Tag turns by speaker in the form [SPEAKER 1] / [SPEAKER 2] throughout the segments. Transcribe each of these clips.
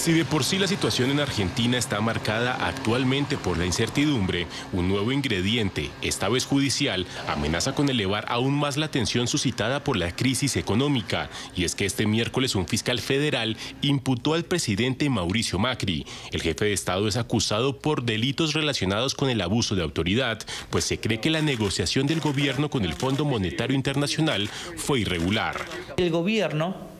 [SPEAKER 1] Si de por sí la situación en Argentina está marcada actualmente por la incertidumbre, un nuevo ingrediente, esta vez judicial, amenaza con elevar aún más la tensión suscitada por la crisis económica. Y es que este miércoles un fiscal federal imputó al presidente Mauricio Macri. El jefe de Estado es acusado por delitos relacionados con el abuso de autoridad, pues se cree que la negociación del gobierno con el Fondo Monetario Internacional fue irregular.
[SPEAKER 2] El gobierno,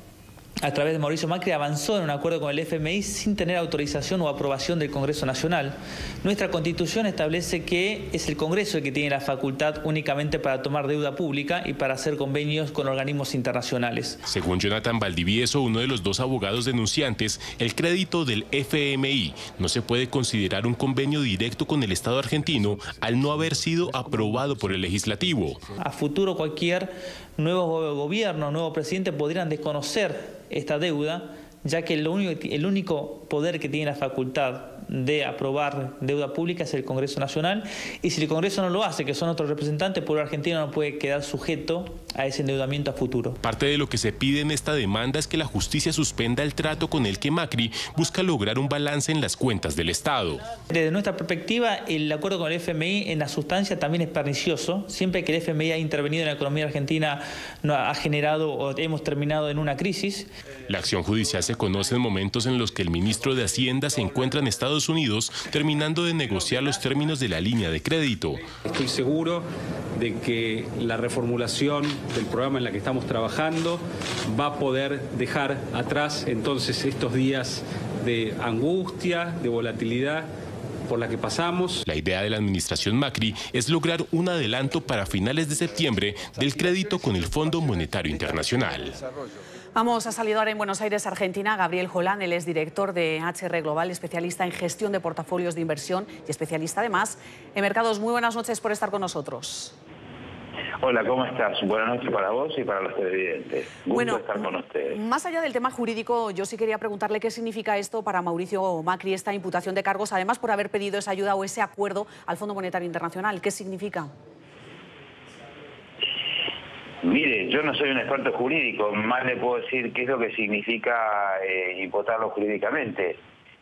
[SPEAKER 2] a través de Mauricio Macri, avanzó en un acuerdo con el FMI sin tener autorización o aprobación del Congreso Nacional. Nuestra Constitución establece que es el Congreso el que tiene la facultad únicamente para tomar deuda pública y para hacer convenios con organismos internacionales.
[SPEAKER 1] Según Jonathan Valdivieso, uno de los dos abogados denunciantes, el crédito del FMI no se puede considerar un convenio directo con el Estado argentino al no haber sido aprobado por el legislativo.
[SPEAKER 2] A futuro cualquier nuevo gobierno, nuevo presidente podrían desconocer esta deuda, ya que el único poder que tiene la facultad de aprobar deuda pública es el Congreso Nacional, y si el Congreso no lo hace, que son otros representantes, el pueblo argentino no puede quedar sujeto a ese endeudamiento a futuro.
[SPEAKER 1] Parte de lo que se pide en esta demanda es que la justicia suspenda el trato con el que Macri busca lograr un balance en las cuentas del Estado.
[SPEAKER 2] Desde nuestra perspectiva, el acuerdo con el FMI en la sustancia también es pernicioso. Siempre que el FMI ha intervenido en la economía argentina, ha generado o hemos terminado en una crisis.
[SPEAKER 1] La acción judicial se conoce en momentos en los que el ministro de Hacienda se encuentra en Estados Unidos terminando de negociar los términos de la línea de crédito.
[SPEAKER 3] Estoy seguro de que la reformulación del programa en la que estamos trabajando va a poder dejar atrás entonces estos días de angustia, de volatilidad por la que pasamos.
[SPEAKER 1] La idea de la administración Macri es lograr un adelanto para finales de septiembre del crédito con el Fondo Monetario Internacional.
[SPEAKER 4] Vamos a saludar en Buenos Aires, Argentina, Gabriel Jolán. Él es director de HR Global, especialista en gestión de portafolios de inversión y especialista además en mercados. Muy buenas noches por estar con nosotros.
[SPEAKER 5] Hola, ¿cómo estás? Buenas noches para vos y para los televidentes. Gusto estar con ustedes.
[SPEAKER 4] Más allá del tema jurídico, yo sí quería preguntarle qué significa esto para Mauricio Macri, esta imputación de cargos, además por haber pedido esa ayuda o ese acuerdo al Fondo Monetario Internacional. ¿Qué significa?
[SPEAKER 5] Mire, yo no soy un experto jurídico, más le puedo decir qué es lo que significa imputarlo jurídicamente.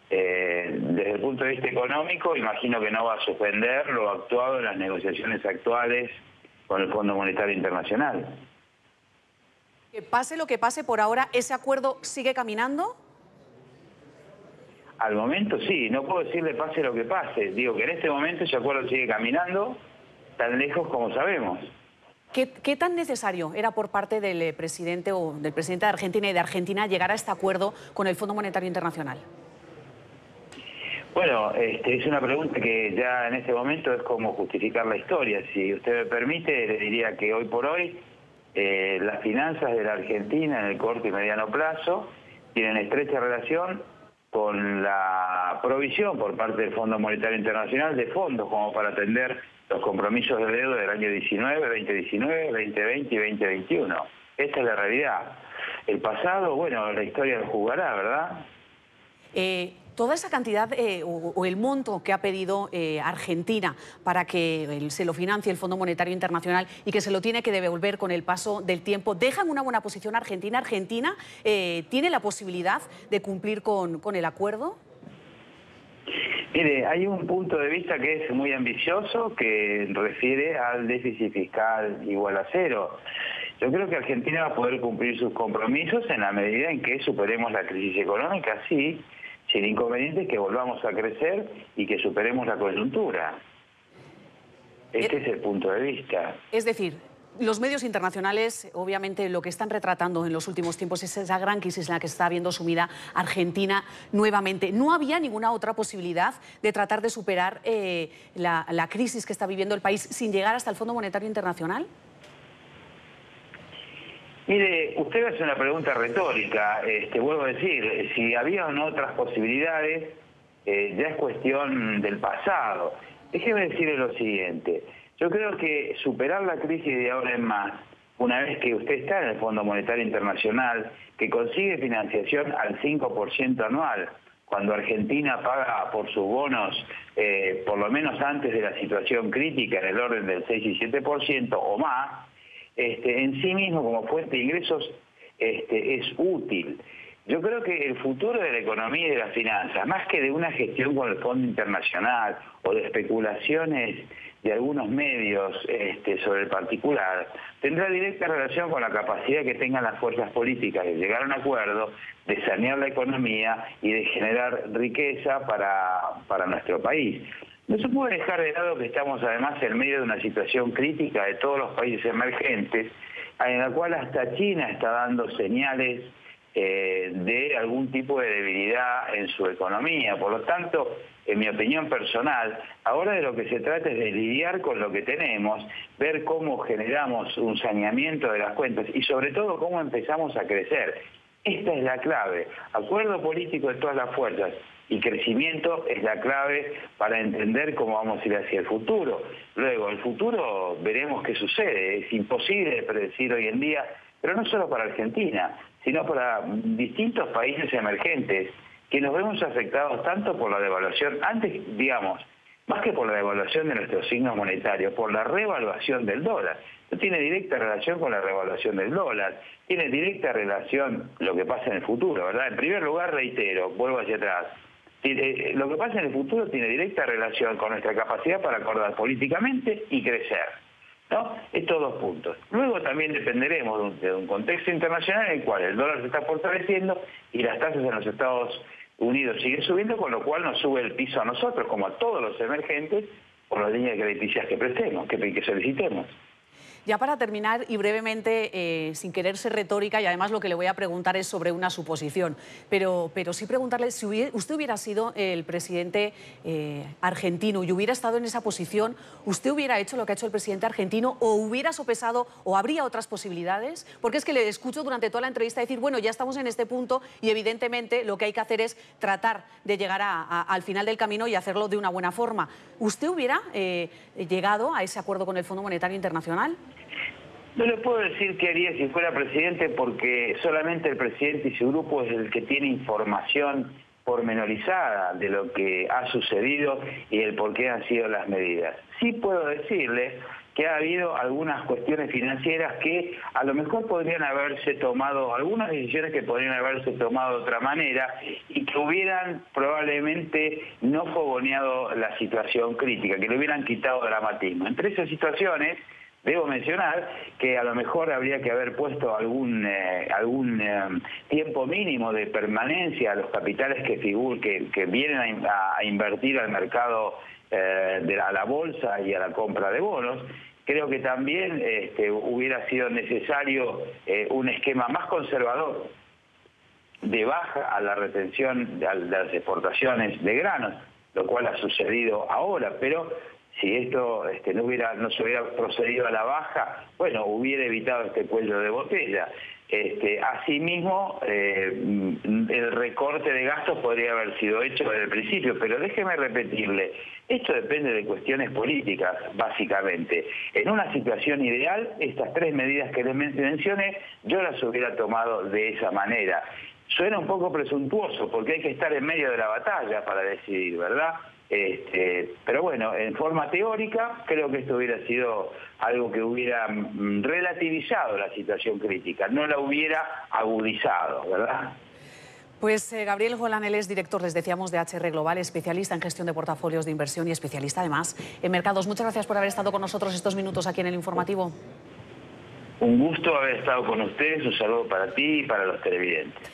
[SPEAKER 5] Desde el punto de vista económico, imagino que no va a suspender lo actuado en las negociaciones actuales con el Fondo Monetario Internacional.
[SPEAKER 4] Que pase lo que pase por ahora, ¿ese acuerdo sigue caminando?
[SPEAKER 5] Al momento sí, no puedo decirle pase lo que pase. Digo que en este momento ese acuerdo sigue caminando tan lejos como sabemos.
[SPEAKER 4] ¿Qué tan necesario era por parte del presidente o del presidente de Argentina y de Argentina llegar a este acuerdo con el Fondo Monetario Internacional?
[SPEAKER 5] Bueno, es una pregunta que ya en este momento es como justificar la historia. Si usted me permite, le diría que hoy por hoy las finanzas de la Argentina en el corto y mediano plazo tienen estrecha relación con la provisión por parte del Fondo Monetario Internacional de fondos como para atender los compromisos de deuda del año 2019, 2020 y 2021. Esta es la realidad. El pasado, bueno, la historia lo jugará, ¿verdad?
[SPEAKER 4] Toda esa cantidad o el monto que ha pedido Argentina para que se lo financie el Fondo Monetario Internacional y que se lo tiene que devolver con el paso del tiempo, ¿deja en una buena posición a Argentina? ¿Argentina tiene la posibilidad de cumplir con el acuerdo?
[SPEAKER 5] Mire, hay un punto de vista que es muy ambicioso que refiere al déficit fiscal igual a cero. Yo creo que Argentina va a poder cumplir sus compromisos en la medida en que superemos la crisis económica, sí, sin inconveniente que volvamos a crecer y que superemos la coyuntura. Este es el punto de vista.
[SPEAKER 4] Es decir, los medios internacionales, obviamente, lo que están retratando en los últimos tiempos es esa gran crisis en la que se está viendo sumida Argentina nuevamente. ¿No había ninguna otra posibilidad de tratar de superar la crisis que está viviendo el país sin llegar hasta el Fondo Monetario Internacional?
[SPEAKER 5] Mire, usted hace una pregunta retórica. Vuelvo a decir, si había o no otras posibilidades, ya es cuestión del pasado. Déjeme decirle lo siguiente. Yo creo que superar la crisis de ahora en más, una vez que usted está en el Fondo Monetario Internacional, que consigue financiación al 5% anual, cuando Argentina paga por sus bonos, por lo menos antes de la situación crítica, en el orden del 6 y 7% o más, en sí mismo como fuente de ingresos es útil. Yo creo que el futuro de la economía y de las finanzas, más que de una gestión con el Fondo Internacional o de especulaciones de algunos medios sobre el particular, tendrá directa relación con la capacidad que tengan las fuerzas políticas de llegar a un acuerdo, de sanear la economía y de generar riqueza para nuestro país. No se puede dejar de lado que estamos además en medio de una situación crítica de todos los países emergentes, en la cual hasta China está dando señales de algún tipo de debilidad en su economía. Por lo tanto, en mi opinión personal, ahora de lo que se trata es de lidiar con lo que tenemos, ver cómo generamos un saneamiento de las cuentas y sobre todo cómo empezamos a crecer. Esta es la clave. Acuerdo político de todas las fuerzas y crecimiento es la clave para entender cómo vamos a ir hacia el futuro. Luego, el futuro veremos qué sucede. Es imposible de predecir hoy en día, pero no solo para Argentina, sino para distintos países emergentes, que nos vemos afectados tanto por la devaluación, antes, digamos, más que por la devaluación de nuestro signo monetario, por la revaluación del dólar. No tiene directa relación con la revaluación del dólar, tiene directa relación lo que pasa en el futuro, ¿verdad? En primer lugar, reitero, vuelvo hacia atrás, lo que pasa en el futuro tiene directa relación con nuestra capacidad para acordar políticamente y crecer, ¿no? Estos dos puntos. Luego también dependeremos de un contexto internacional en el cual el dólar se está fortaleciendo y las tasas en los Estados Unidos siguen subiendo, con lo cual nos sube el piso a nosotros, como a todos los emergentes, por las líneas crediticias que prestemos, que solicitemos.
[SPEAKER 4] Ya para terminar, y brevemente, sin querer ser retórica, y además lo que le voy a preguntar es sobre una suposición, pero sí preguntarle si usted hubiera sido el presidente argentino y hubiera estado en esa posición, ¿usted hubiera hecho lo que ha hecho el presidente argentino o hubiera sopesado o habría otras posibilidades? Porque es que le escucho durante toda la entrevista decir, bueno, ya estamos en este punto y evidentemente lo que hay que hacer es tratar de llegar al final del camino y hacerlo de una buena forma. ¿Usted hubiera llegado a ese acuerdo con el Fondo Monetario Internacional?
[SPEAKER 5] No le puedo decir qué haría si fuera presidente, porque solamente el presidente y su grupo es el que tiene información pormenorizada de lo que ha sucedido y el por qué han sido las medidas. Sí puedo decirle que ha habido algunas cuestiones financieras que a lo mejor podrían haberse tomado, algunas decisiones que podrían haberse tomado de otra manera y que hubieran probablemente no fogoneado la situación crítica, que le hubieran quitado dramatismo. Entre esas situaciones, debo mencionar que a lo mejor habría que haber puesto algún tiempo mínimo de permanencia a los capitales que vienen a invertir al mercado, a la bolsa y a la compra de bonos. Creo que también hubiera sido necesario un esquema más conservador de baja a la retención de las exportaciones de granos, lo cual ha sucedido ahora, pero si esto no se hubiera procedido a la baja, bueno, hubiera evitado este cuello de botella. Asimismo, el recorte de gastos podría haber sido hecho desde el principio, pero déjeme repetirle, esto depende de cuestiones políticas, básicamente. En una situación ideal, estas tres medidas que les mencioné, yo las hubiera tomado de esa manera. Suena un poco presuntuoso, porque hay que estar en medio de la batalla para decidir, ¿verdad? Pero bueno, en forma teórica creo que esto hubiera sido algo que hubiera relativizado la situación crítica, no la hubiera agudizado, ¿verdad?
[SPEAKER 4] Pues Gabriel Holland, él es director, les decíamos, de HR Global, especialista en gestión de portafolios de inversión y especialista además en mercados. Muchas gracias por haber estado con nosotros estos minutos aquí en el informativo.
[SPEAKER 5] Un gusto haber estado con ustedes, un saludo para ti y para los televidentes.